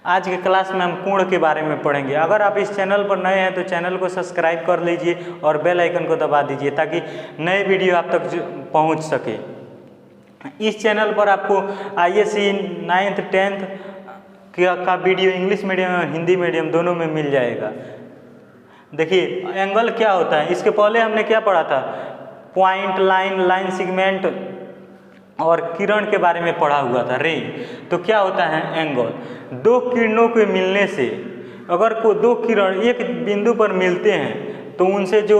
आज के क्लास में हम कोण के बारे में पढ़ेंगे। अगर आप इस चैनल पर नए हैं तो चैनल को सब्सक्राइब कर लीजिए और बेल आइकन को दबा दीजिए ताकि नए वीडियो आप तक पहुंच सके। इस चैनल पर आपको ISC 9th 10th का वीडियो इंग्लिश मीडियम और हिंदी मीडियम दोनों में मिल जाएगा। देखिए एंगल क्या होता है, इसके पहले हमने क्या पढ़ा था, पॉइंट, लाइन, लाइन सेगमेंट और किरण के बारे में पढ़ा हुआ था, रे। तो क्या होता है एंगल, दो किरणों के मिलने से अगर कोई दो किरण एक बिंदु पर मिलते हैं तो उनसे जो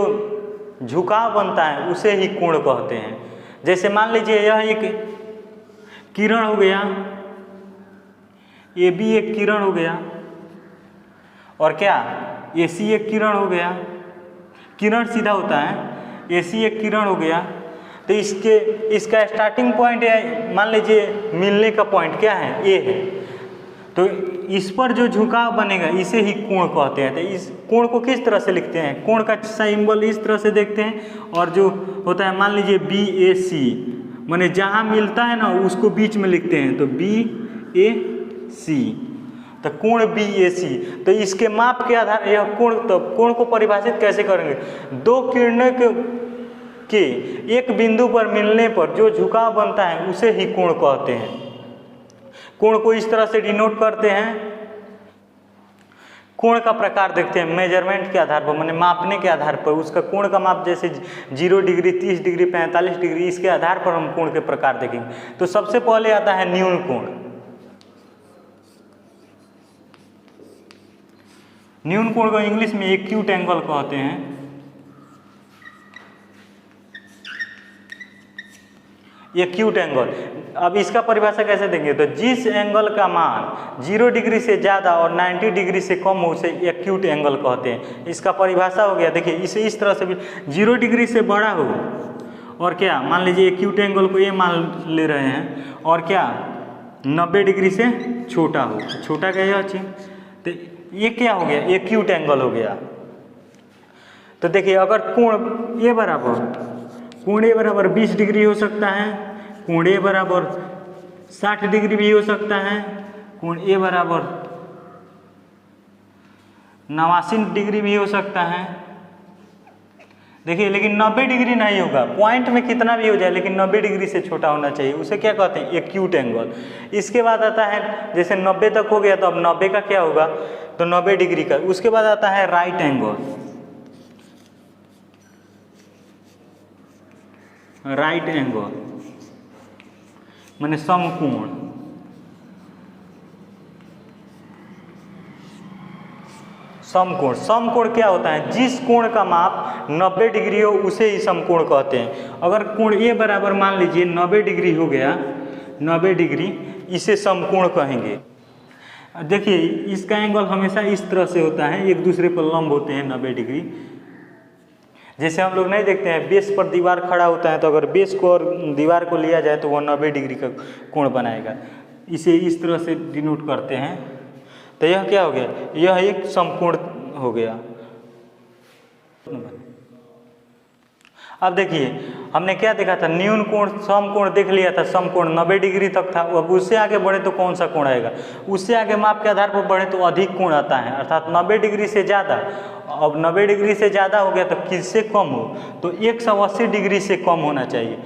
झुकाव बनता है उसे ही कोण कहते हैं। जैसे मान लीजिए यह एक किरण हो गया, ये भी एक किरण हो गया और क्या AC एक किरण हो गया, किरण सीधा होता है, AC एक किरण हो गया। तो इसका स्टार्टिंग पॉइंट है, मान लीजिए मिलने का पॉइंट क्या है, A है, तो इस पर जो झुकाव बनेगा इसे ही कोण कहते हैं। तो इस कोण को किस तरह से लिखते हैं, कोण का सिंबल इस तरह से देखते हैं और जो होता है मान लीजिए BAC, माने जहाँ मिलता है ना उसको बीच में लिखते हैं, तो BAC, तो कोण BAC। तो इसके माप के आधार यह कोण, तो कोण को परिभाषित कैसे करेंगे, दो किरणों के एक बिंदु पर मिलने पर जो झुकाव बनता है उसे ही कोण कहते हैं। कोण को इस तरह से डिनोट करते हैं। कोण का प्रकार देखते हैं मेजरमेंट के आधार पर, माने मापने के आधार पर उसका कोण का माप, जैसे 0 डिग्री, 30 डिग्री, 45 डिग्री, इसके आधार पर हम कोण के प्रकार देखेंगे। तो सबसे पहले आता है न्यून कोण। न्यून कोण को इंग्लिश में एक्यूट एंगल कहते हैं। एक्यूट एंगल, अब इसका परिभाषा कैसे देंगे, तो जिस एंगल का मान 0 डिग्री से ज़्यादा और 90 डिग्री से कम हो उसे एक्यूट एंगल कहते हैं। इसका परिभाषा हो गया, देखिए इसे इस तरह से भी 0 डिग्री से बड़ा हो और क्या मान लीजिए एक्यूट एंगल को ये मान ले रहे हैं, और क्या 90 डिग्री से छोटा हो, छोटा क्या यह चीज, तो ये क्या हो गया, एक्यूट एंगल हो गया। तो देखिए अगर कोण ए बराबर 20 डिग्री हो सकता है, कोण ए बराबर 60 डिग्री भी हो सकता है, कोण ए बराबर 89 डिग्री भी हो सकता है। देखिए लेकिन 90 डिग्री नहीं होगा, पॉइंट में कितना भी हो जाए लेकिन 90 डिग्री से छोटा होना चाहिए, उसे क्या कहते हैं, एक्यूट एंगल। इसके बाद आता है, जैसे 90 तक हो गया तो अब 90 का क्या होगा, तो 90 डिग्री का। उसके बाद आता है राइट एंगल। राइट एंगल माने समकोण। समकोण क्या होता है, जिस कोण का माप 90 डिग्री हो उसे ही समकोण कहते हैं। अगर कोण ए बराबर मान लीजिए 90 डिग्री हो गया, 90 डिग्री, इसे समकोण कहेंगे। देखिए इसका एंगल हमेशा इस तरह से होता है, एक दूसरे पर लंब होते हैं 90 डिग्री। जैसे हम लोग नहीं देखते हैं बेस पर दीवार खड़ा होता है, तो अगर बेस को और दीवार को लिया जाए तो वह 90 डिग्री का कोण बनाएगा, इसे इस तरह से डिनोट करते हैं। तो यह क्या हो गया, यह एक समकोण हो गया। अब देखिए हमने क्या देखा था, न्यून कोण, समकोण देख लिया था, समकोण 90 डिग्री तक था। अब उससे आगे बढ़े तो कौन सा कोण आएगा, उससे आगे माप के आधार पर बढ़े तो अधिक कोण आता है, अर्थात 90 डिग्री से ज़्यादा। अब 90 डिग्री से ज़्यादा हो गया तो किससे कम हो, तो 180 डिग्री से कम होना चाहिए,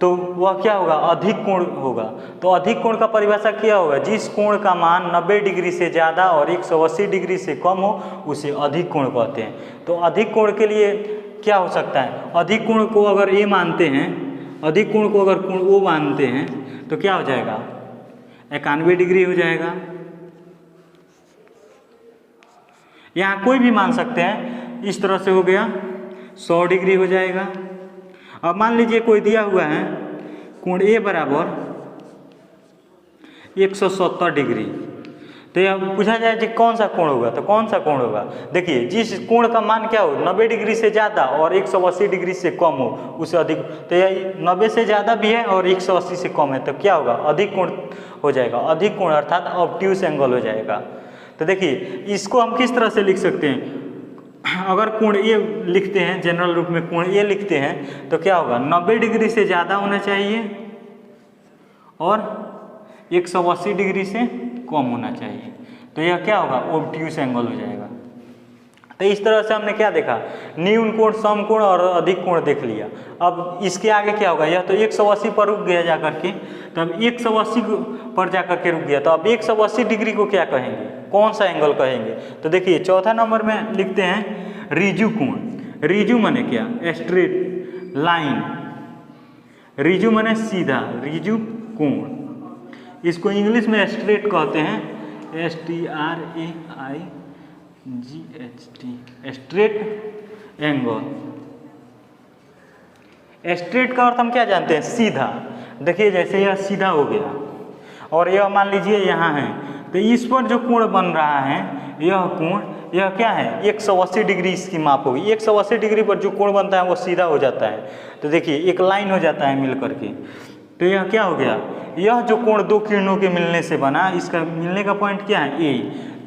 तो वह क्या होगा, अधिक कोण होगा। तो अधिक कोण का परिभाषा क्या होगा, जिस कोण का मान 90 डिग्री से ज़्यादा और 180 डिग्री से कम हो उसे अधिक कोण कहते हैं। तो अधिक कोण के लिए क्या हो सकता है, अधिक कोण को अगर ए मानते हैं, अधिक कोण को अगर कोण ओ मानते हैं तो क्या हो जाएगा, 91 डिग्री हो जाएगा। यहाँ कोई भी मान सकते हैं, इस तरह से हो गया 100 डिग्री हो जाएगा। अब मान लीजिए कोई दिया हुआ है कोण ए बराबर 170 डिग्री, तो यह पूछा जाए कि कौन सा कोण होगा, तो कौन सा कोण होगा, देखिए जिस कोण का मान क्या हो, 90 डिग्री से ज़्यादा और 180 डिग्री से कम हो उसे अधिक। तो यह 90 से ज़्यादा भी है और 180 से कम है, तो क्या होगा, अधिक कोण हो जाएगा। अधिक कोण अर्थात ऑब्ट्यूस एंगल हो जाएगा। तो देखिए इसको हम किस तरह से लिख सकते हैं, अगर कोण ए लिखते हैं, जनरल रूप में कोण ए लिखते हैं तो क्या होगा, 90 डिग्री से ज़्यादा होना चाहिए और 180 डिग्री से कम होना चाहिए। तो यह क्या होगा, ओब्ट्यूस एंगल हो जाएगा। तो इस तरह से हमने क्या देखा, न्यून कोण, सम कोण और अधिक कोण देख लिया। अब इसके आगे क्या होगा, यह तो 180 पर रुक गया जा करके, तो अब 180 पर जा करके रुक गया, तो अब 180 डिग्री को क्या कहेंगे, कौन सा एंगल कहेंगे। तो देखिए चौथा नंबर में लिखते हैं रिजु कोण। रिजु माने क्या, स्ट्रेट लाइन, रिजु माने सीधा, रिजु कोण, इसको इंग्लिश में स्ट्रेट कहते हैं, STRAIGHT, स्ट्रेट एंगल। स्ट्रेट का अर्थ हम क्या जानते हैं, सीधा। देखिए जैसे यह सीधा हो गया और यह मान लीजिए यहाँ है, तो इस पर जो कोण बन रहा है, यह कोण, यह क्या है, 180 डिग्री इसकी माप होगी। 180 डिग्री पर जो कोण बनता है वो सीधा हो जाता है। तो देखिए एक लाइन हो जाता है मिल करके, तो यह क्या हो गया, यह जो कोण दो किरणों के मिलने से बना, इसका मिलने का पॉइंट क्या है, ए।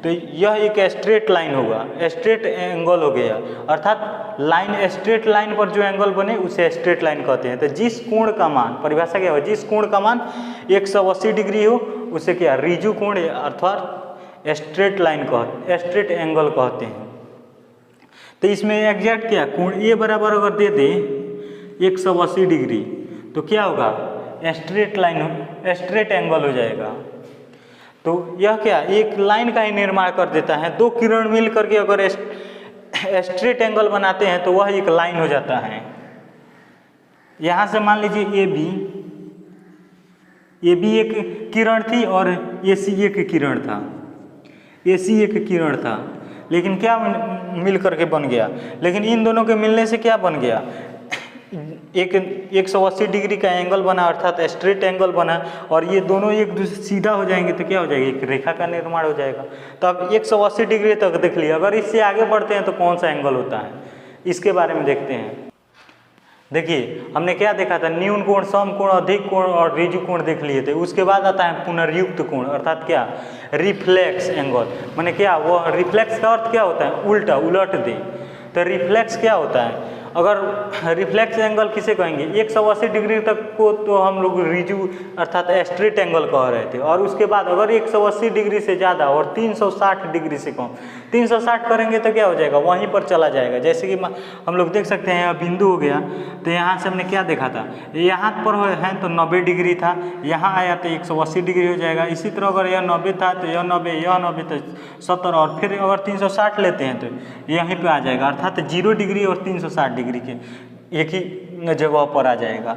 तो यह एक स्ट्रेट लाइन होगा, स्ट्रेट एंगल हो गया, अर्थात लाइन, स्ट्रेट लाइन पर जो एंगल बने उसे स्ट्रेट लाइन कहते हैं। तो जिस कोण का मान, परिभाषा क्या हो, जिस कोण का मान 180 डिग्री हो उसे क्या, रिजु कोण अर्थात स्ट्रेट लाइन कहते, स्ट्रेट एंगल कहते हैं। तो इसमें एग्जैक्ट क्या, कोण ए बराबर अगर दे दे 180 डिग्री तो क्या होगा, स्ट्रेट लाइन, स्ट्रेट एंगल हो जाएगा। तो यह क्या, एक लाइन का ही निर्माण कर देता है। दो किरण मिल करके अगर स्ट्रेट एंगल बनाते हैं तो वह एक लाइन हो जाता है। यहाँ से मान लीजिए ए बी एक किरण थी और ए सी एक किरण था, ए सी एक किरण था, लेकिन क्या मिल करके बन गया, लेकिन इन दोनों के मिलने से क्या बन गया, एक 180 डिग्री का एंगल बना, अर्थात स्ट्रेट एंगल बना, और ये दोनों एक दूसरे सीधा हो जाएंगे तो क्या हो जाएगा, एक रेखा का निर्माण हो जाएगा। तो अब 180 डिग्री तक देख लिया, अगर इससे आगे बढ़ते हैं तो कौन सा एंगल होता है, इसके बारे में देखते हैं। देखिए हमने क्या देखा था, न्यून कोण, सम कोण, अधिक कोण और रिजु कोण देख लिए थे। उसके बाद आता है पुनर्युक्त कोण, अर्थात क्या, रिफ्लेक्स एंगल। माने क्या, वो रिफ्लेक्स का अर्थ क्या होता है, उल्टा, उलट दे। तो रिफ्लेक्स क्या होता है, अगर रिफ्लेक्स एंगल किसे कहेंगे, 180 डिग्री तक को तो हम लोग रिजु अर्थात स्ट्रेट एंगल कह रहे थे, और उसके बाद अगर 180 डिग्री से ज़्यादा और 360 डिग्री से कम, 360 करेंगे तो क्या हो जाएगा, वहीं पर चला जाएगा। जैसे कि हम लोग देख सकते हैं यहाँ बिंदु हो गया, तो यहाँ से हमने क्या देखा था, यहाँ पर है तो 90 डिग्री था, यहाँ आया तो 180 डिग्री हो जाएगा। इसी तरह अगर यह 90 था तो यह 90, यह 90 तो 70, और फिर अगर 360 लेते हैं तो यहीं पर आ जाएगा, अर्थात 0 डिग्री और 360 डिग्री के एक ही जगह पर आ जाएगा।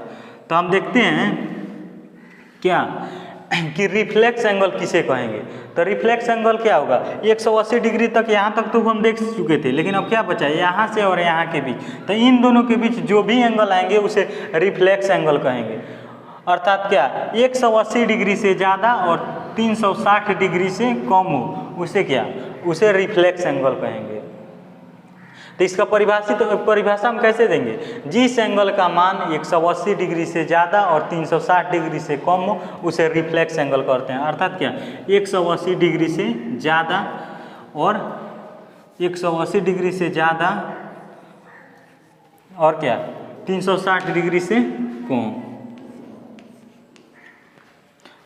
तो हम देखते हैं क्या कि रिफ्लेक्स एंगल किसे कहेंगे। तो रिफ्लेक्स एंगल क्या होगा, 180 डिग्री तक, यहाँ तक तो हम देख चुके थे, लेकिन अब क्या बचा, यहाँ से और यहाँ के बीच, तो इन दोनों के बीच जो भी एंगल आएंगे उसे रिफ्लेक्स एंगल कहेंगे। अर्थात क्या, 180 डिग्री से ज़्यादा और 360 डिग्री से कम हो उसे क्या, उसे रिफ्लेक्स एंगल कहेंगे। तो इसका परिभाषा हम कैसे देंगे, जिस एंगल का मान 180 डिग्री से ज़्यादा और 360 डिग्री से कम हो उसे रिफ्लेक्स एंगल कहते हैं। अर्थात क्या, 180 डिग्री से ज़्यादा और 180 डिग्री से ज़्यादा और क्या, 360 डिग्री से कम,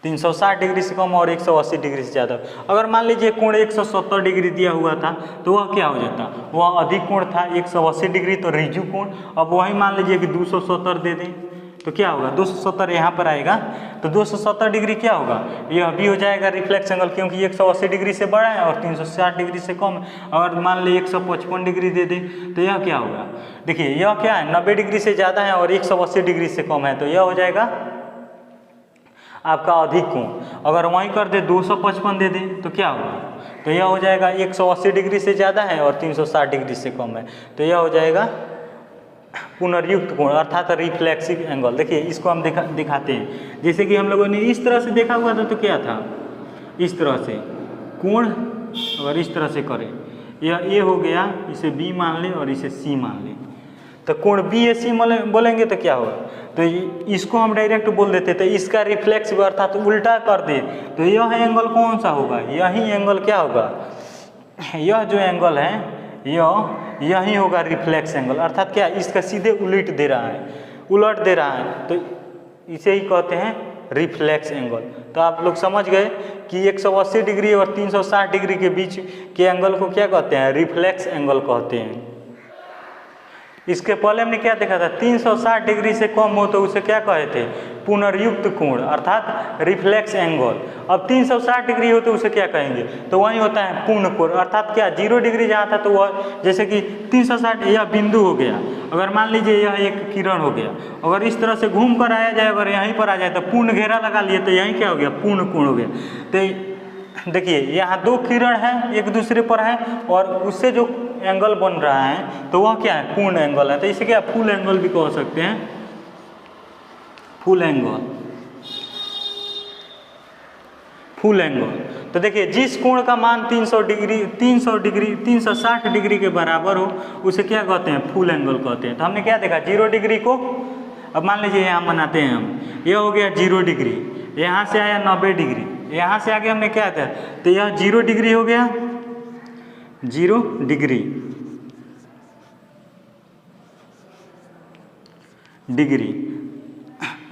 360 डिग्री से कम और 180 डिग्री से ज़्यादा। अगर मान लीजिए कोण 170 डिग्री दिया हुआ था तो वह क्या हो जाता, वह अधिक कोण था 180 डिग्री, तो रिजु कोण। अब वही मान लीजिए कि 270 दे दें तो क्या होगा, 270 यहाँ पर आएगा, तो 270 डिग्री क्या होगा, यह भी हो जाएगा रिफ्लेक्स एंगल, क्योंकि 180 डिग्री से बड़ा है और 360 डिग्री से कम है। अगर मान ली 155 डिग्री दे दें तो यह क्या होगा, देखिए यह क्या है, 90 डिग्री से ज़्यादा है और 180 डिग्री से कम है, तो यह हो जाएगा आपका अधिक कोण। अगर वहीं कर दे 255 दे दें तो क्या होगा, तो यह हो जाएगा 180 डिग्री से ज़्यादा है और 360 डिग्री से कम है, तो यह हो जाएगा पुनर्युक्त कोण अर्थात रिफ्लेक्सिव एंगल। देखिए इसको हम दिखाते हैं, जैसे कि हम लोगों ने इस तरह से देखा हुआ था, तो क्या था, इस तरह से कोण अगर इस तरह से करें, यह ए हो गया, इसे बी मान लें और इसे सी मान लें, तो कोण बी ए सी बोलेंगे तो क्या होगा, तो इसको हम डायरेक्ट बोल देते, तो इसका रिफ्लेक्स अर्थात उल्टा कर दे तो यह एंगल कौन सा होगा, यही एंगल क्या होगा, यह जो एंगल है यही होगा रिफ्लेक्स एंगल। अर्थात क्या, इसका सीधे उलट दे रहा है, तो इसे ही कहते हैं रिफ्लेक्स एंगल। तो आप लोग समझ गए कि 180 डिग्री और 360 डिग्री के बीच के एंगल को क्या कहते हैं, रिफ्लेक्स एंगल कहते हैं। इसके पहले हमने क्या देखा था, 360 डिग्री से कम हो तो उसे क्या कहे थे, पुनर्युक्त कोण अर्थात रिफ्लेक्स एंगल। अब 360 डिग्री हो तो उसे क्या कहेंगे, तो वही होता है पूर्ण कोण अर्थात क्या 0 डिग्री जहाँ था तो वह जैसे कि 360 यह बिंदु हो गया, अगर मान लीजिए यह एक किरण हो गया, अगर इस तरह से घूम कर आया जाए, अगर यहीं पर आ जाए तो पूर्ण घेरा लगा लिए तो यहीं क्या हो गया, पूर्ण कोण हो गया। तो देखिए यहाँ दो किरण हैं एक दूसरे पर हैं और उससे जो एंगल बन रहा है तो वह क्या है, पूर्ण एंगल है। तो इसे क्या फुल एंगल भी कह सकते हैं, फुल एंगल, फुल एंगल। तो देखिए जिस कोण का मान 360 डिग्री के बराबर हो उसे क्या कहते हैं, फुल एंगल कहते हैं। तो हमने क्या देखा, 0 डिग्री को, अब मान लीजिए यहाँ बनाते हैं हम, यह हो गया 0 डिग्री, यहाँ से आया 90 डिग्री, यहाँ से आगे हमने क्या था, तो यह 0 डिग्री हो गया, 0 डिग्री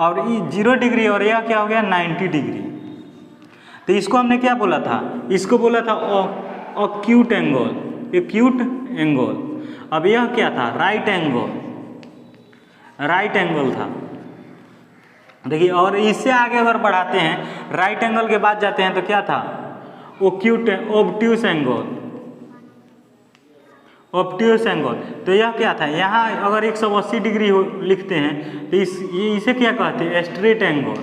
और ये 0 डिग्री और यह क्या हो गया 90 डिग्री। तो इसको हमने क्या बोला था, इसको बोला था एक्यूट एंगल, एक्यूट एंगल। अब यह क्या था, राइट एंगल, राइट एंगल था। देखिए और इससे आगे अगर बढ़ाते हैं, राइट एंगल के बाद जाते हैं तो क्या था, ऑब्ट्यूस एंगल, ऑब्ट्यूस एंगल। तो यह क्या था, यहाँ अगर 180 डिग्री हो लिखते हैं तो इसे क्या कहते हैं, स्ट्रेट एंगल,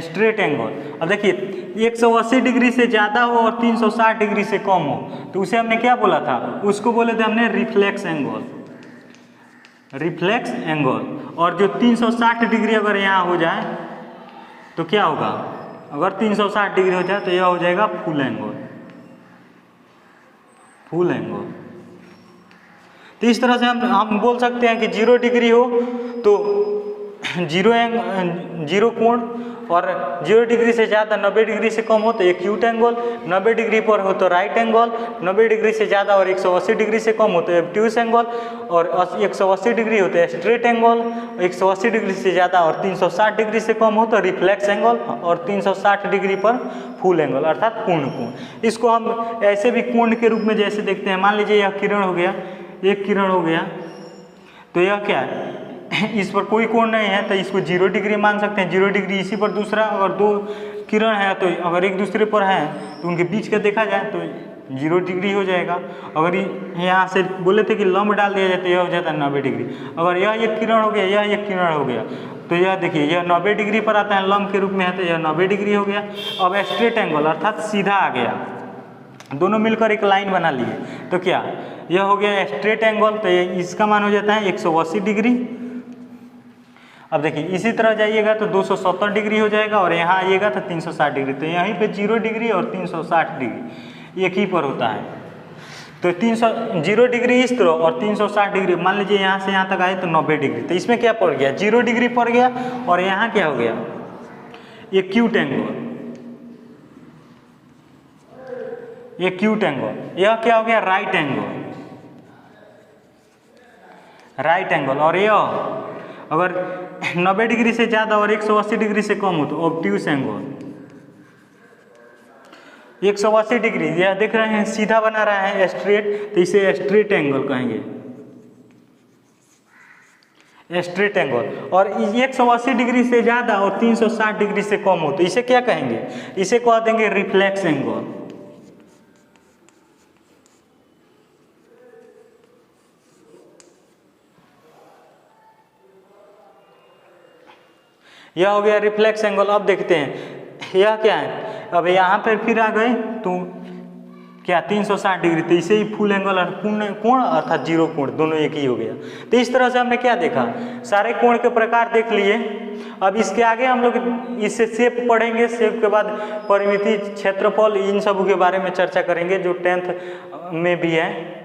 स्ट्रेट एंगल। अब देखिए 180 डिग्री से ज़्यादा हो और 360 डिग्री से कम हो तो उसे हमने क्या बोला था, उसको बोले थे हमने रिफ्लेक्स एंगल, रिफ्लेक्स एंगल। और जो 360 डिग्री अगर यहाँ हो जाए तो क्या होगा, अगर 360 डिग्री हो जाए तो यह हो जाएगा फुल एंगल, फुल एंगल। तो इस तरह से हम बोल सकते हैं कि 0 डिग्री हो तो 0 कोण और 0 डिग्री से ज़्यादा 90 डिग्री से कम हो तो एक्यूट एंगल, 90 डिग्री पर हो तो राइट एंगल, 90 डिग्री से ज़्यादा और 180 डिग्री से कम हो तो ऑब्ट्यूस एंगल, और 180 डिग्री हो तो स्ट्रेट एंगल, 180 डिग्री से ज़्यादा और 360 डिग्री से कम हो तो रिफ्लेक्स एंगल, और 360 डिग्री पर फुल एंगल अर्थात पूर्ण कोण। इसको हम ऐसे भी कोण के रूप में जैसे देखते हैं, मान लीजिए यह किरण हो गया, एक किरण हो गया, तो यह क्या है, इस पर कोई कोण नहीं है तो इसको 0 डिग्री मान सकते हैं, 0 डिग्री। इसी पर दूसरा, अगर दो किरण है तो अगर एक दूसरे पर हैं तो उनके बीच का देखा जाए तो 0 डिग्री हो जाएगा। अगर यहाँ से बोले थे कि लंब डाल दिया जाए तो यह हो जाता है 90 डिग्री। अगर यह एक किरण हो गया, यह एक किरण हो गया तो यह देखिए यह 90 डिग्री पर आता है, लंब के रूप में है तो यह 90 डिग्री हो गया। अब स्ट्रेट एंगल अर्थात सीधा आ गया, दोनों मिलकर एक लाइन बना लिए तो क्या, यह हो गया स्ट्रेट एंगल, तो इसका मान हो जाता है 180 डिग्री। अब देखिए इसी तरह जाइएगा तो 270 डिग्री हो जाएगा और यहाँ आइएगा तो 360 डिग्री। तो यहीं पे 0 डिग्री और 360 डिग्री एक ही पर होता है। तो 0 डिग्री इस तरह और 360 डिग्री, मान लीजिए यहाँ से यहाँ तक आए तो 90 डिग्री। तो इसमें क्या पड़ गया, 0 डिग्री पड़ गया और यहाँ क्या हो गया, एक्यूट एंगल, एक्यूट एंगल। यह क्या हो गया, राइट एंगल, राइट एंगल। और यह अगर 90 डिग्री से ज़्यादा और 180 डिग्री से कम हो तो ऑब्ट्यूस एंगल। 180 डिग्री यह देख रहे हैं सीधा बना रहा है स्ट्रेट, तो इसे स्ट्रेट एंगल कहेंगे, स्ट्रेट एंगल। और 180 डिग्री से ज़्यादा और 360 डिग्री से कम हो तो इसे क्या कहेंगे, इसे कह देंगे रिफ्लेक्स एंगल। यह हो गया रिफ्लेक्स एंगल। अब देखते हैं यह क्या है, अब यहाँ पर फिर आ गए तो क्या 360 डिग्री, तो इसे ही फुल एंगल और पूर्ण कोण अर्थात 0 कोण दोनों एक ही हो गया। तो इस तरह से हमने क्या देखा, सारे कोण के प्रकार देख लिए। अब इसके आगे हम लोग इससे शेप पढ़ेंगे, शेप के बाद परिमिति, क्षेत्रफल, इन सब के बारे में चर्चा करेंगे जो 10th में भी है।